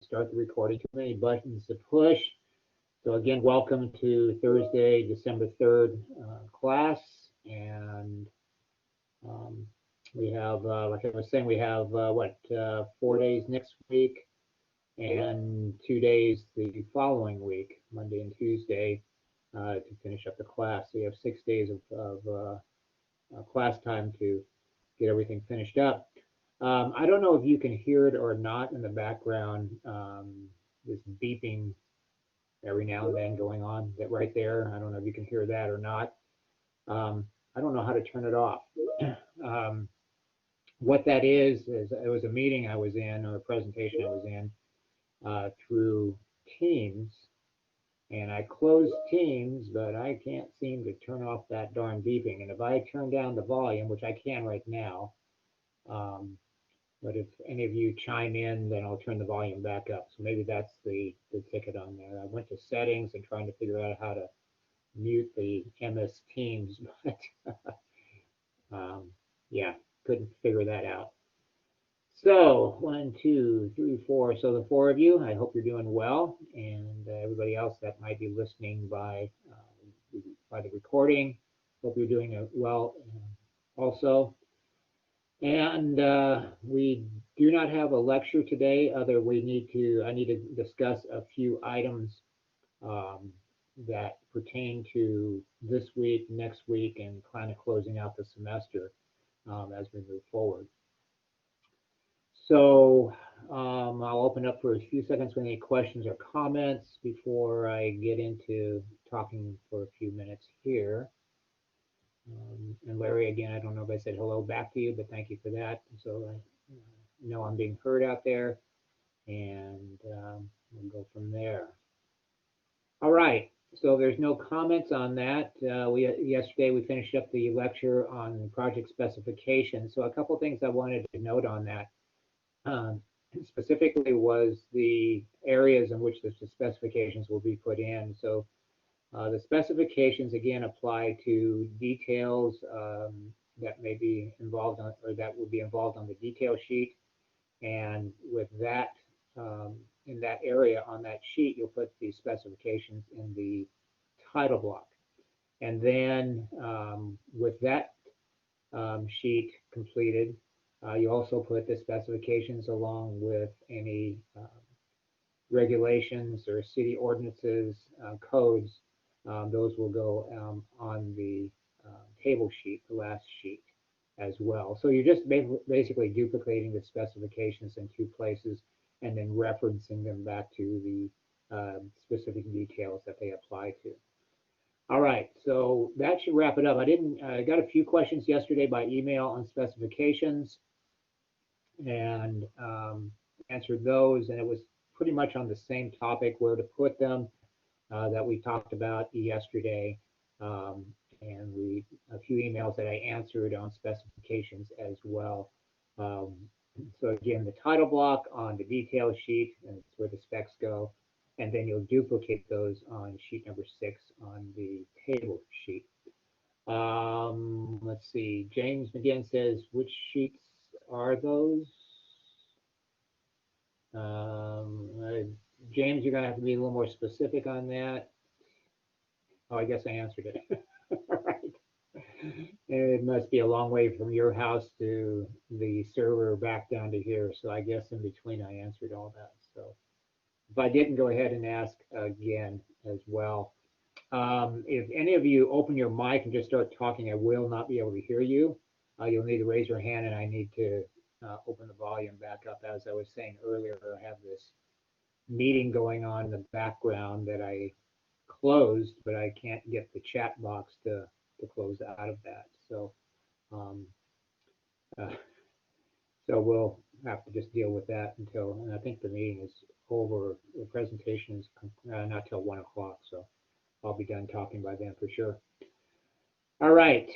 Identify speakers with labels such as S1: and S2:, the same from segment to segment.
S1: start the recording. Too many buttons to push. So again, welcome to Thursday, December 3rd class. And um, we have, like I was saying, we have 4 days next week and 2 days the following week, Monday and Tuesday, to finish up the class. So you have 6 days of class time to get everything finished up. I don't know if you can hear it or not in the background, this beeping every now and then going on that right there. I don't know if you can hear that or not. I don't know how to turn it off. um, what that is it was a meeting I was in or a presentation I was in through Teams, and I closed Teams, but I can't seem to turn off that darn beeping. And if I turn down the volume, which I can right now, but if any of you chime in, then I'll turn the volume back up. So maybe that's the ticket on there. I went to settings and trying to figure out how to mute the MS Teams, but yeah, couldn't figure that out. So 1, 2, 3, 4. So the 4 of you, I hope you're doing well, and everybody else that might be listening by the recording, hope you're doing well also. And we do not have a lecture today. I need to discuss a few items that pertain to this week, next week, and kind of closing out the semester as we move forward. So I'll open up for a few seconds for any questions or comments before I get into talking for a few minutes here. And Larry, again, I don't know if I said hello back to you, but thank you for that. So I know I'm being heard out there, and we'll go from there. All right, so there's no comments on that. Yesterday we finished up the lecture on project specifications. So a couple things I wanted to note on that. Specifically was the areas in which the specifications will be put in. So the specifications, again, apply to details that may be involved on, or that would be involved on the detail sheet. And with that, in that area on that sheet, you'll put the specifications in the title block. And then with that sheet completed, you also put the specifications along with any regulations or city ordinances, codes. Those will go on the table sheet, the last sheet as well. So you're just basically duplicating the specifications in 2 places and then referencing them back to the specific details that they apply to. All right, so that should wrap it up. I got a few questions yesterday by email on specifications and answered those, and it was pretty much on the same topic, where to put them, that we talked about yesterday, and a few emails that I answered on specifications as well. So again, the title block on the detail sheet, and it's where the specs go, and then you'll duplicate those on sheet number 6 on the table sheet. Let's see, James again says, which sheets are those? James, you're going to have to be a little more specific on that. Oh, I guess I answered it. All right. It must be a long way from your house to the server back down to here. So I guess in between I answered all that. So if I didn't, go ahead and ask again as well. If any of you open your mic and just start talking, I will not be able to hear you. You'll need to raise your hand, and I need to open the volume back up. As I was saying earlier, I have this meeting going on in the background that I closed, but I can't get the chat box to close out of that. So so we'll have to just deal with that until, and I think the meeting is over. The presentation is not till 1 o'clock, so I'll be done talking by then for sure. All right,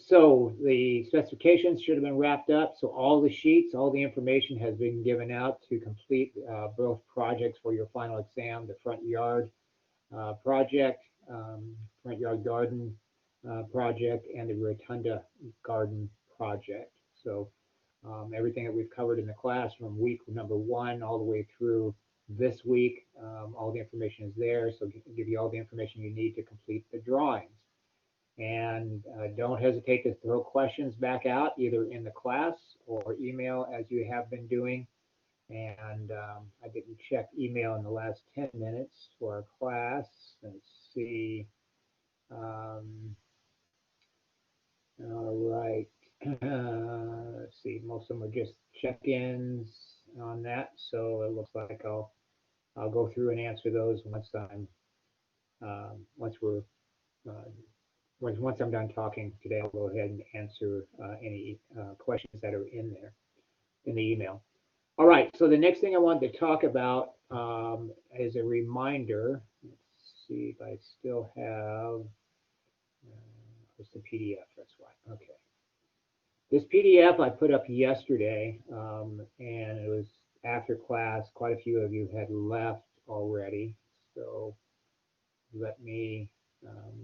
S1: so the specifications should have been wrapped up. So all the sheets, all the information has been given out to complete both projects for your final exam, the front yard project, front yard garden project, and the rotunda garden project. So everything that we've covered in the class from week number 1 all the way through this week. All the information is there, so give you all the information you need to complete the drawings. And don't hesitate to throw questions back out either in the class or email as you have been doing. And I didn't check email in the last 10 minutes for our class. Let's see. All right. Let's see. Most of them are just check-ins on that, so it looks like I'll go through and answer those once I'm done talking today. I'll go ahead and answer any questions that are in there in the email. All right. So the next thing I wanted to talk about is a reminder. Let's see if I still have. It's the PDF. That's why. Okay. This PDF I put up yesterday, and it was after class. Quite a few of you had left already, so let me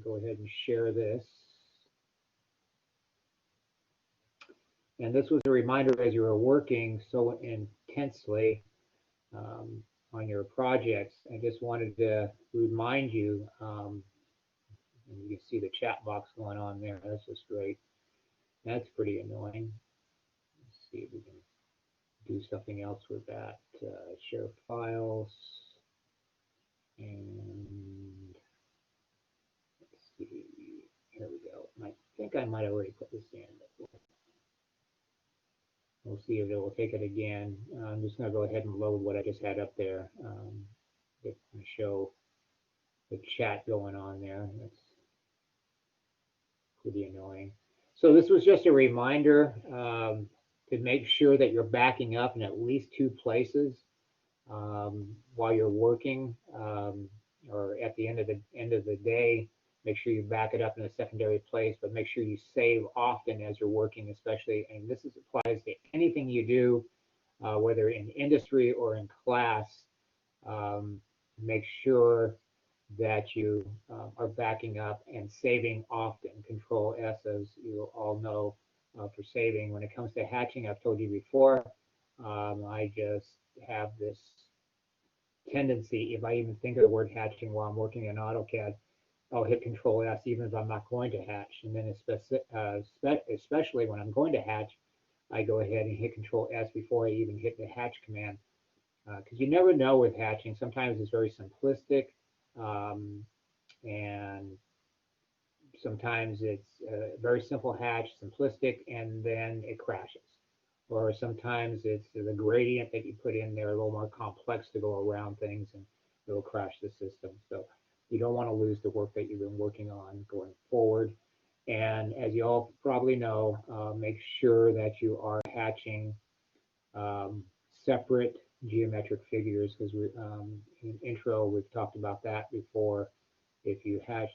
S1: go ahead and share this. And this was a reminder as you were working so intensely on your projects. I just wanted to remind you, and you can see the chat box going on there. That's just great. That's pretty annoying. Let's see if we can do something else with that. Share files. And let's see. Here we go. I think I might have already put this in. We'll see if it will take it again. I'm just going to go ahead and load what I just had up there. To show the chat going on there. That's pretty annoying. So this was just a reminder to make sure that you're backing up in at least 2 places while you're working, or at the end of the day. Make sure you back it up in a secondary place, but make sure you save often as you're working, especially, and this applies to anything you do, whether in industry or in class. Make sure that you are backing up and saving often. Control S, as you all know, for saving. When it comes to hatching, I've told you before, I just have this tendency, if I even think of the word hatching while I'm working in AutoCAD, I'll hit Control S even if I'm not going to hatch. And then especially when I'm going to hatch, I go ahead and hit Control S before I even hit the hatch command. Because you never know with hatching. Sometimes it's very simplistic, and sometimes it's a very simple hatch, simplistic, and then it crashes. Or sometimes it's the gradient that you put in there a little more complex to go around things, and it'll crash the system. So you don't want to lose the work that you've been working on going forward. And as you all probably know, make sure that you are hatching separate geometric figures, because in intro we've talked about that before. If you hatch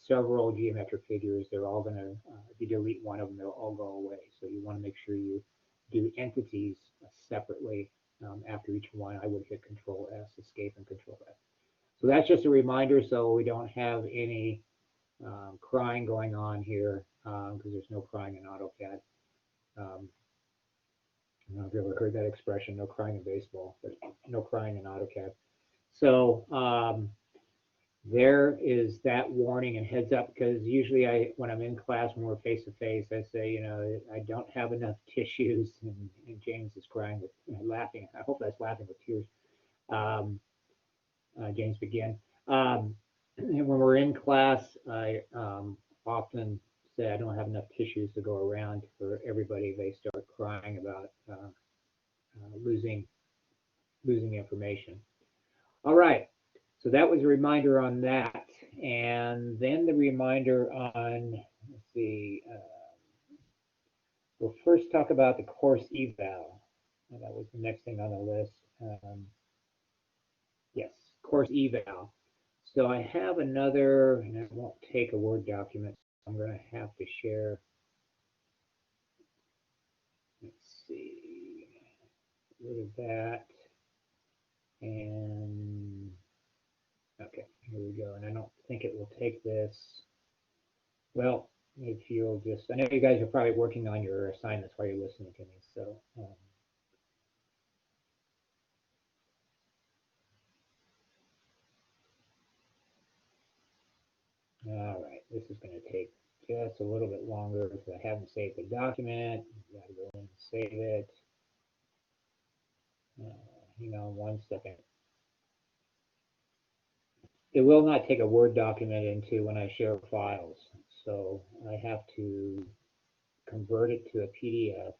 S1: several geometric figures, they're all going to, if you delete one of them, they'll all go away. So you want to make sure you do entities separately after each one. I would hit Control S, Escape, and Control S. So that's just a reminder, so we don't have any crying going on here, because there's no crying in AutoCAD. I don't know if you've ever heard that expression, no crying in baseball, but no crying in AutoCAD. So there is that warning and heads up, because usually when I'm in class, when we're face to face, I say, you know, I don't have enough tissues, and James is crying with, laughing. I hope that's laughing with tears. James begin. And when we're in class, I often say I don't have enough tissues to go around for everybody. They start crying about losing information. All right, so that was a reminder on that. And then the reminder on, let's see, we'll first talk about the course eval. That was the next thing on the list. Yes, course eval. So I have another, and I won't take a Word document, so I'm going to have to share. Let's see, get rid of that. And okay, here we go. And I don't think it will take this. Well, if you'll just, I know you guys are probably working on your assignments while you're listening to me, so. All right, this is going to take just a little bit longer because I haven't saved the document. Got to go in and save it. Hang on 1 second. It will not take a Word document into when I share files, so I have to convert it to a PDF.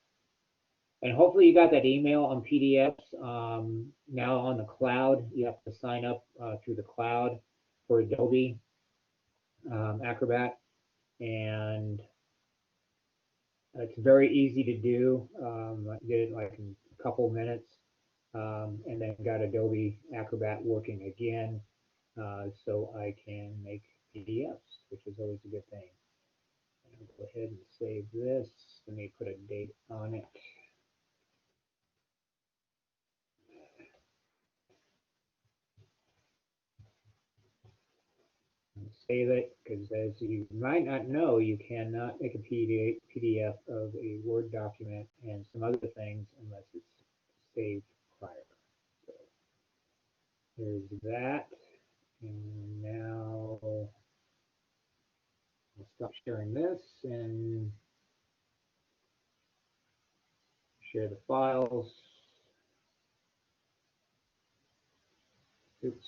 S1: And hopefully you got that email on PDFs. Now on the cloud, you have to sign up through the cloud for Adobe Acrobat, and it's very easy to do. I did it like in a couple minutes, and then got Adobe Acrobat working again, so I can make PDFs, which is always a good thing. I'll go ahead and save this. Let me put a date on it. Save it, because as you might not know, you cannot make a PDF of a Word document and some other things unless it's saved prior. So there's that. And now I'll stop sharing this and share the files. Oops.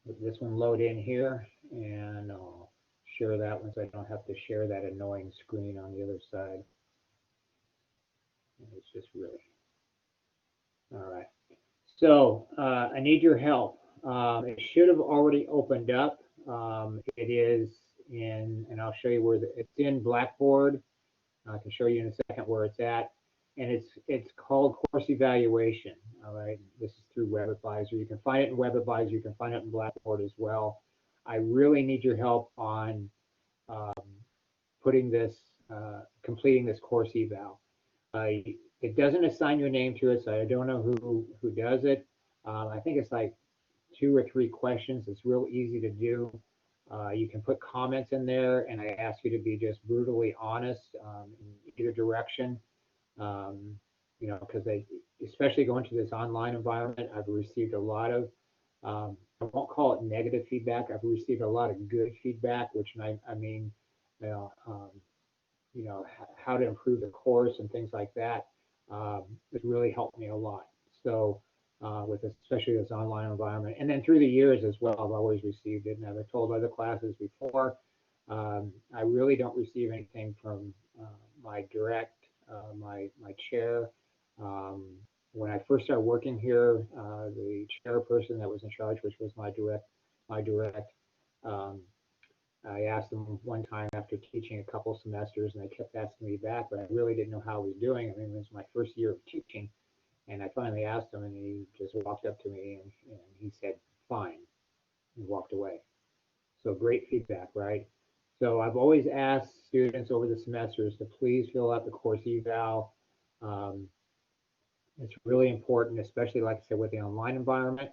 S1: Let this one load in here, and I'll share that one so I don't have to share that annoying screen on the other side. It's just really. All right. So I need your help. It should have already opened up. It is in, and I'll show you where it's in Blackboard. I can show you in a second where it's at. And it's called Course Evaluation. All right. This is through Web Advisor. You can find it in Web Advisor. You can find it in Blackboard as well. I really need your help on um, putting this, completing this course eval. It doesn't assign your name to it, so I don't know who does it. I think it's like 2 or 3 questions. It's real easy to do. You can put comments in there, and I ask you to be just brutally honest in either direction. Um, you know, because especially going to this online environment, I've received a lot of, I won't call it negative feedback. I've received a lot of good feedback, which I mean, you know, how to improve the course and things like that. It really helped me a lot. So with especially this online environment, and then through the years as well, I've always received it. And as I told other classes before, I really don't receive anything from my direct, my chair. Um, when I first started working here, the chairperson that was in charge, which was my direct um, I asked them one time after teaching a couple semesters, and they kept asking me back, but I really didn't know how I was doing. I mean, it was my first year of teaching, and I finally asked him, and he just walked up to me and he said, "Fine," and walked away. So great feedback, right? So I've always asked students over the semesters to please fill out the course eval. Um, it's really important, especially like I said, with the online environment.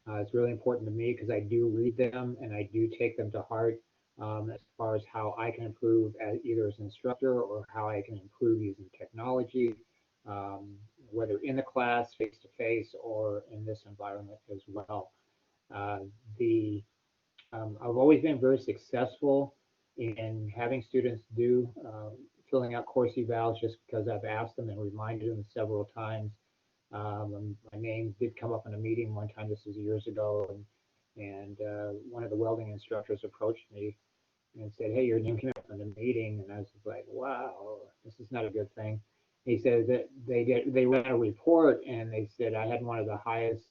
S1: It's really important to me because I do read them and I do take them to heart as far as how I can improve as either as an instructor or how I can improve using technology, um, whether in the class, face to face, or in this environment as well. Uh, the I've always been very successful in having students do filling out course evals just because I've asked them and reminded them several times. My name did come up in a meeting one time. This was years ago, and one of the welding instructors approached me and said, "Hey, your name came up in the meeting," and I was like, "Wow, this is not a good thing." He said that they ran a report and they said I had one of the highest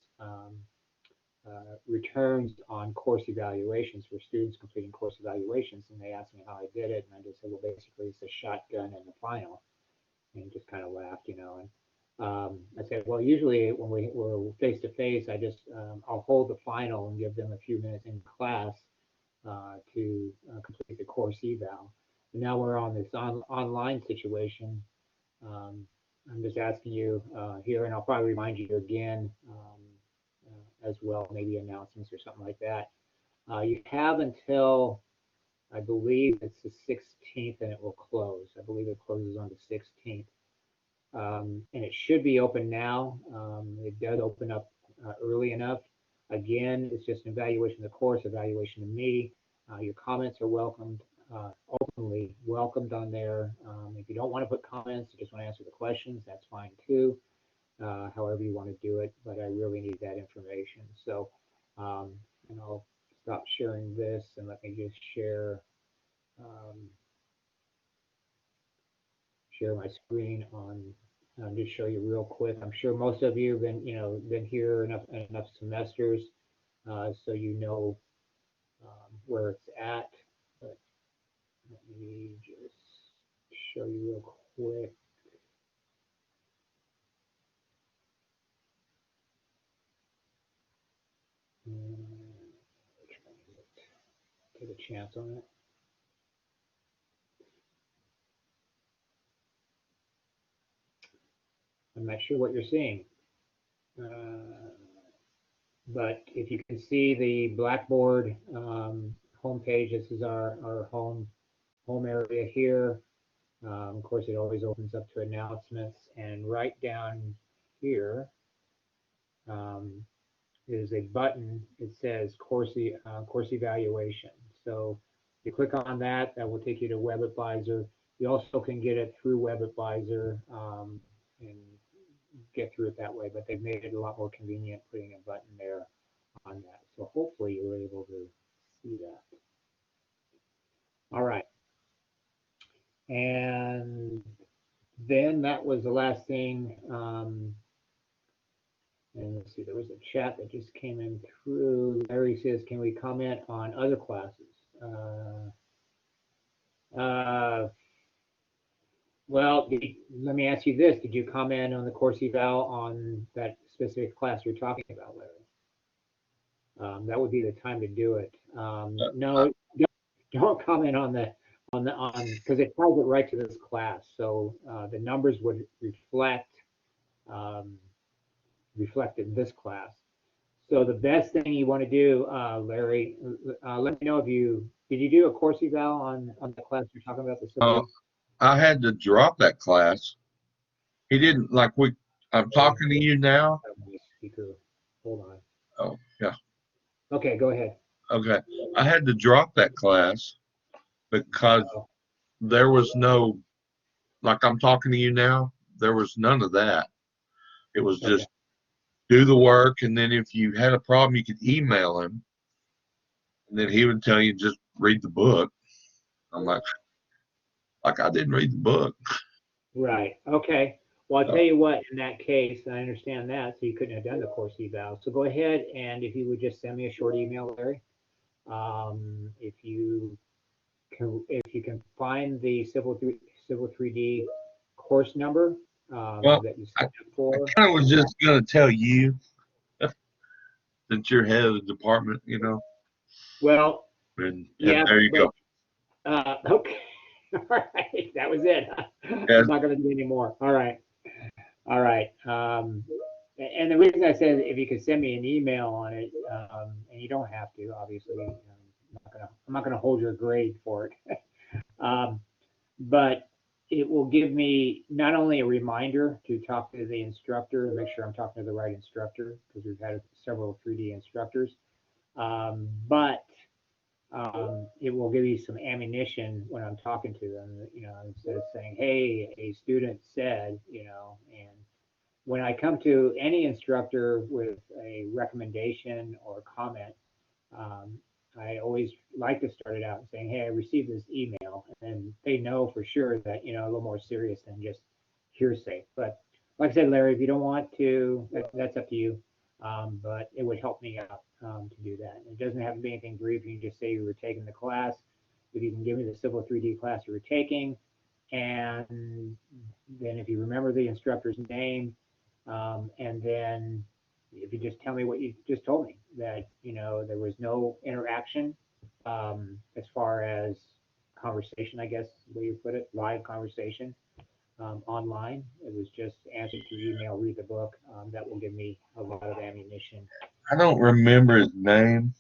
S1: returns on course evaluations for students completing course evaluations, and they asked me how I did it, and I just said, "Well, basically, it's a shotgun in the final," and just kind of laughed, you know. And I said, well, usually when we're face to face, I'll hold the final and give them a few minutes in class to complete the course eval. And now we're on this online situation. Um, I'm just asking you here, and I'll probably remind you again as well, maybe announcements or something like that. You have until, I believe it's the 16th, and it will close. I believe it closes on the 16th. And it should be open now. It does open up early enough. Again, it's just an evaluation of the course, evaluation of me. Your comments are welcomed, openly welcomed on there. If you don't want to put comments, you just want to answer the questions, that's fine too. However you want to do it, but I really need that information. So, and I'll stop sharing this and let me just share share my screen on just show you real quick. I'm sure most of you have been here enough semesters, so you know where it's at. But let me just show you real quick. Take a chance on it. I'm not sure what you're seeing. But if you can see the Blackboard homepage, this is our home area here. Of course, it always opens up to announcements, and right down here is a button. It says course evaluation. So you click on that, that will take you to Web Advisor. You also can get it through Web Advisor and get through it that way, but they've made it a lot more convenient putting a button there on that. So hopefully you were able to see that. All right. And then that was the last thing. And let's see, there was a chat that just came in through. Larry says, can we comment on other classes? Well, let me ask you this. Did you comment on the course eval on that specific class you're talking about, Larry? That would be the time to do it. No, don't comment on because it ties it right to this class. So the numbers would reflect in this class. So the best thing you want to do, Larry, let me know if did you do a course eval on the class you're talking about?
S2: I had to drop that class. He didn't I'm talking to you now.
S1: Speaker. Hold on.
S2: Oh, yeah.
S1: Okay, go ahead.
S2: Okay. I had to drop that class because there was no, like I'm talking to you now, there was none of that. It was just do the work, and then if you had a problem, you could email him, and then he would tell you just read the book. I'm like I didn't read the book.
S1: Right. Okay. Well, I'll tell you what, in that case, I understand that, so you couldn't have done the course eval. So go ahead, and if you would just send me a short email, Larry, if you can find the Civil 3D course number that you signed up for.
S2: I kind of was just going to tell you since you're head of the department,
S1: Well,
S2: and
S1: yeah,
S2: there you go.
S1: Okay. All right. That was it.
S2: Yeah.
S1: I'm not going to do any more. All right. All right. And the reason I said if you could send me an email on it, and you don't have to, obviously, I'm not gonna hold your grade for it, but it will give me not only a reminder to talk to the instructor and make sure I'm talking to the right instructor because we've had several 3D instructors, but it will give you some ammunition when I'm talking to them, instead of saying, hey, a student said, and when I come to any instructor with a recommendation or comment, I always like to start it out saying, hey, I received this email, and they know for sure that, a little more serious than just hearsay. But like I said, Larry, if you don't want to, that's up to you. But it would help me out to do that. It doesn't have to be anything brief. You can just say you were taking the class. If you can give me the Civil 3D class you were taking, and then if you remember the instructor's name, and then if you just tell me what you just told me, that, there was no interaction as far as conversation, I guess, the way you put it, live conversation online. It was just answer through email, read the book. That will give me a lot of ammunition.
S2: I don't remember his name.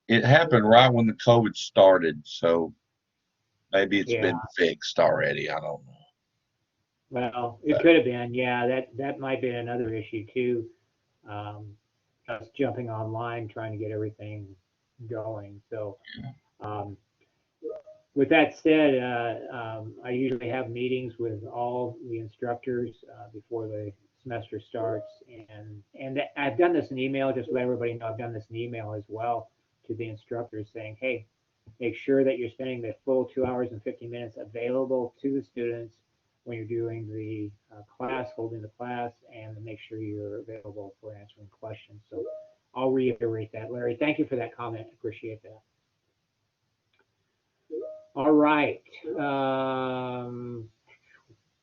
S2: It happened right when the COVID started, so maybe it's
S1: Yeah.
S2: been fixed already. I don't know.
S1: Well, it could have been. Yeah, that might be another issue too. Um, us jumping online, trying to get everything going. So, um, with that said, I usually have meetings with all the instructors before the semester starts, and I've done this in email. Just to let everybody know, I've done this in email as well to the instructors, saying, "Hey, make sure that you're spending the full 2 hours and 50 minutes available to the students when you're doing the class, holding the class, and make sure you're available for answering questions." So I'll reiterate that. Larry, thank you for that comment. Appreciate that. All right.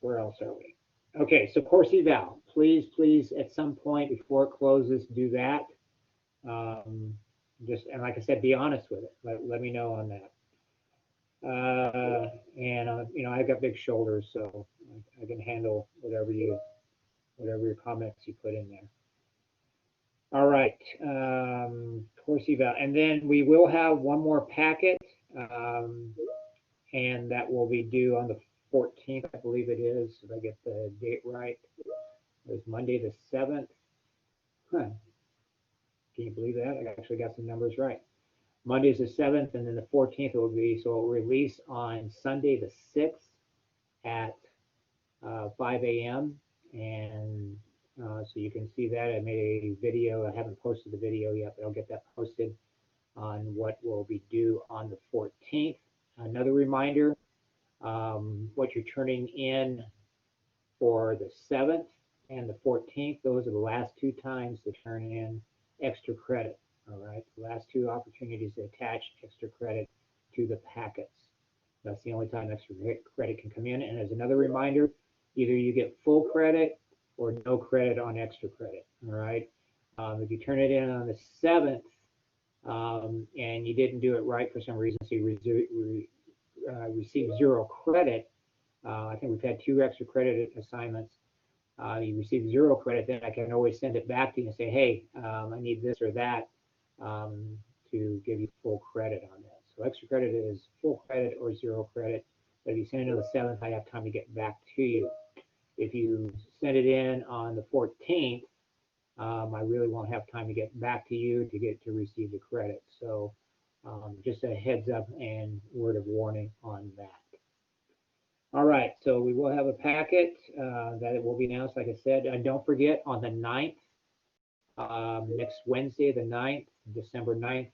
S1: Where else are we? Okay, so course eval. Please, at some point before it closes, do that. And like I said, be honest with it. Let me know on that. I've got big shoulders, so I can handle whatever your comments you put in there. All right, course eval, and then we will have one more packet, and that will be due on the 14th, I believe it is, if I get the date right. It was Monday the 7th. Huh. Can you believe that? I actually got some numbers right. Monday is the 7th, and then the 14th it will be, so it will release on Sunday the 6th at 5 a.m. And so you can see that. I made a video. I haven't posted the video yet, but I'll get that posted on what will be due on the 14th. Another reminder, what you're turning in for the 7th and the 14th, those are the last two times to turn in extra credit. All right, the last two opportunities to attach extra credit to the packets. That's the only time extra credit can come in. And as another reminder, either you get full credit or no credit on extra credit. All right. If you turn it in on the 7th and you didn't do it right for some reason, so you receive zero credit. I think we've had 2 extra credit assignments. You receive zero credit, then I can always send it back to you and say, hey, I need this or that to give you full credit on that. So extra credit is full credit or zero credit. But if you send it on the 7th, I have time to get back to you. If you send it in on the 14th, I really won't have time to get back to you to receive the credit. So just a heads up and word of warning on that. All right, so we will have a packet that it will be announced, like I said. And don't forget, on the 9th, next Wednesday, the 9th, December 9th,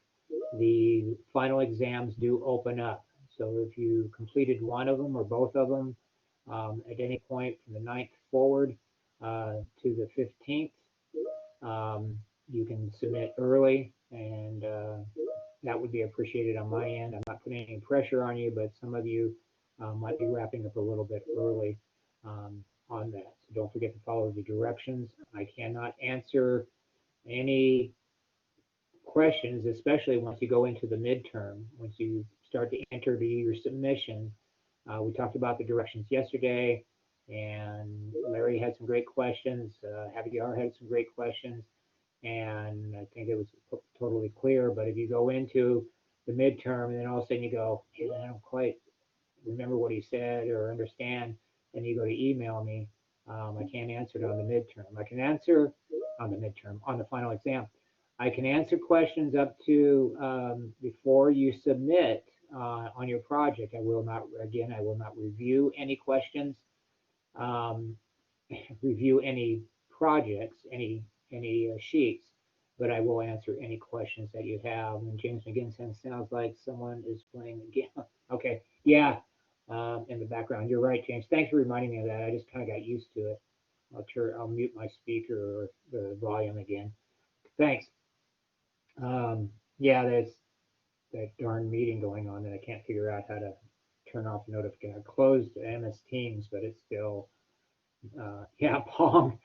S1: the final exams do open up. So if you completed one of them or both of them at any point from the 9th forward to the 15th, you can submit early, and that would be appreciated on my end. I'm not putting any pressure on you, but some of you might be wrapping up a little bit early on that. So don't forget to follow the directions. I cannot answer any questions, especially once you go into the midterm, once you start to enter your submission. We talked about the directions yesterday, and Larry had some great questions. Javier had some great questions, and I think it was totally clear. But if you go into the midterm and then all of a sudden you go, hey, I don't quite remember what he said or understand, and you go to email me, I can't answer it on the midterm. I can answer on the midterm, on the final exam. I can answer questions up to before you submit on your project. I will not review any questions, review any projects, any sheets, but I will answer any questions that you have. And James McGinn sounds like someone is playing a game. Okay, yeah, in the background. You're right, James. Thanks for reminding me of that. I just kind of got used to it. I'll mute my speaker or the volume again. Thanks. Yeah, there's that darn meeting going on that I can't figure out how to turn off notification. I closed MS Teams, but it's still, yeah, Pong.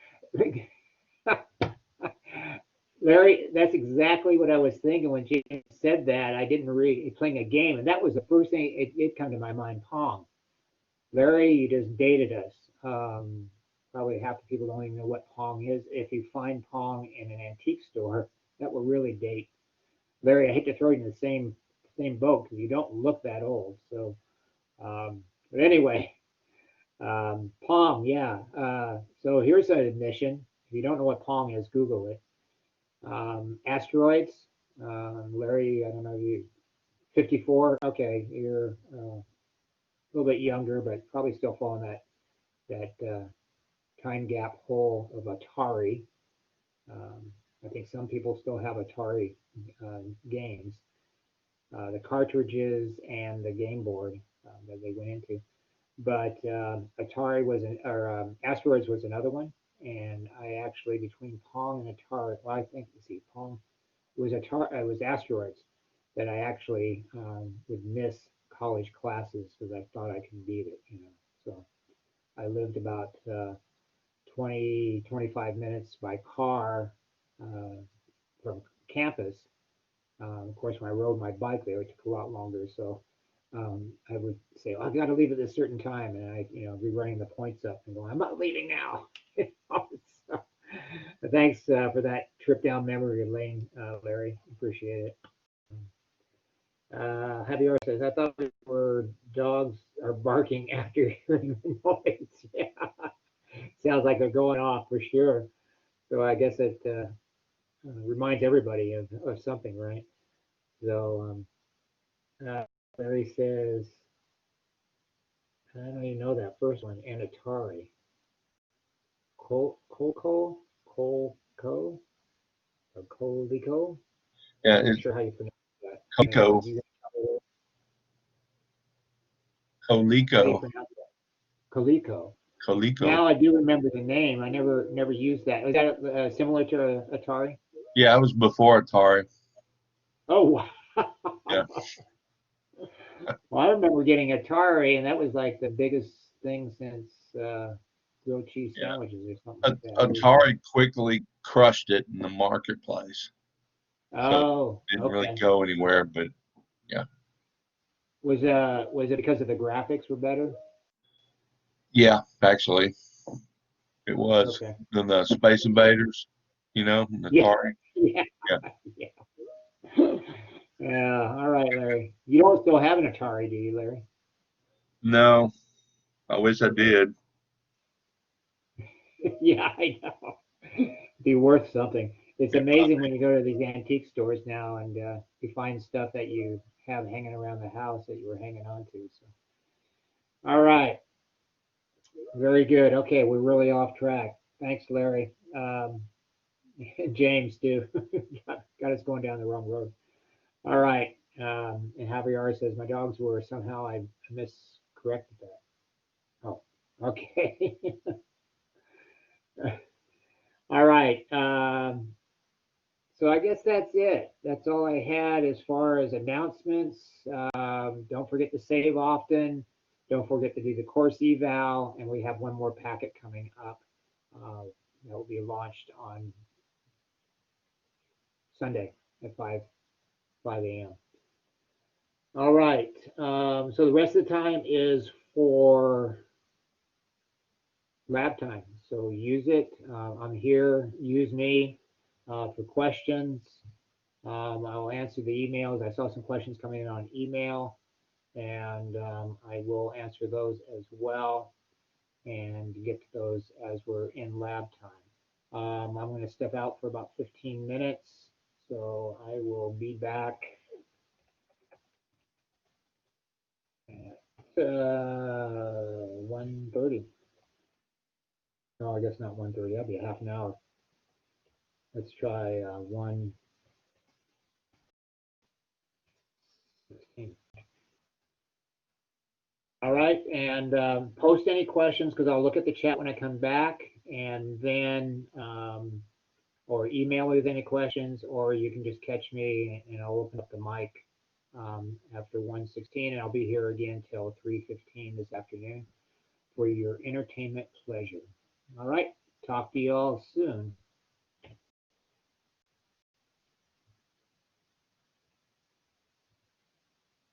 S1: Larry, that's exactly what I was thinking when James said that. I didn't read playing a game, and that was the first thing it come to my mind. Pong. Larry, you just dated us. Probably half the people don't even know what Pong is. If you find Pong in an antique store, that will really date Larry, I hate to throw you in the same boat because you don't look that old. So, but anyway, Pong, yeah. So here's an admission. If you don't know what Pong is, Google it. Asteroids. Larry, I don't know you. 54. Okay, you're a little bit younger, but probably still fall in that time gap hole of Atari. I think some people still have Atari games, the cartridges and the game board that they went into. But Atari was Asteroids was another one, and I actually between Pong and Atari, well, I think let's see, Pong it was Asteroids that I actually would miss college classes because I thought I could beat it, you know. So I lived about 25 minutes by car from campus. Of course, when I rode my bike there, it took a lot longer. So I would say, oh, I got to leave at a certain time, and I, be running the points up and going, I'm not leaving now. So, thanks for that trip down memory lane, Larry. Appreciate it. Javier says, I thought we were dogs are barking after hearing the noise. Yeah, sounds like they're going off for sure. So I guess it reminds everybody of something, right? So Larry says, I don't even know that first one, and Atari. Colco? Colco? Or Colico?
S2: Yeah,
S1: I'm not
S2: it's
S1: sure how you pronounce that.
S2: Coleco.
S1: How do you
S2: Coleco.
S1: pronounce that? Colico.
S2: Coleco.
S1: Now I do remember the name. I never used that. Is that similar to Atari?
S2: Yeah, I was before Atari.
S1: Oh, wow.
S2: Yeah.
S1: Well, I remember getting Atari, and that was like the biggest thing since grilled cheese
S2: Yeah.
S1: sandwiches or something like that.
S2: Atari quickly crushed it in the marketplace. So it
S1: Oh,
S2: didn't really
S1: okay.
S2: go anywhere, but yeah.
S1: Was it because of the graphics were better?
S2: Yeah, actually it was.
S1: Okay.
S2: Then the Space Invaders,
S1: Yeah.
S2: Atari.
S1: Yeah.
S2: Yeah.
S1: Yeah. Yeah. All right, Larry. You don't still have an Atari, do you, Larry?
S2: No, I wish I did.
S1: Yeah, I know. Be worth something. It's amazing when you go to these antique stores now and you find stuff that you have hanging around the house that you were hanging on to. So, all right, very good. Okay, we're really off track. Thanks, Larry. James, too. Got us going down the wrong road. All right. And Javier says my dogs were somehow I miscorrected that. Oh, okay. All right. So I guess that's it. That's all I had as far as announcements. Don't forget to save often. Don't forget to do the course eval, and we have one more packet coming up that will be launched on Sunday at 5 a.m. All right. So the rest of the time is for lab time. So use it. I'm here. Use me for questions. I'll answer the emails. I saw some questions coming in on email, and I will answer those as well and get to those as we're in lab time. I'm going to step out for about 15 minutes, so I will be back at 1:30. No, I guess not 1:30. That'll be a half an hour. Let's try 1:16. All right, and post any questions because I'll look at the chat when I come back, and then or email me with any questions, or you can just catch me and I'll open up the mic after 1:16, and I'll be here again till 3:15 this afternoon for your entertainment pleasure. All right, talk to you all soon.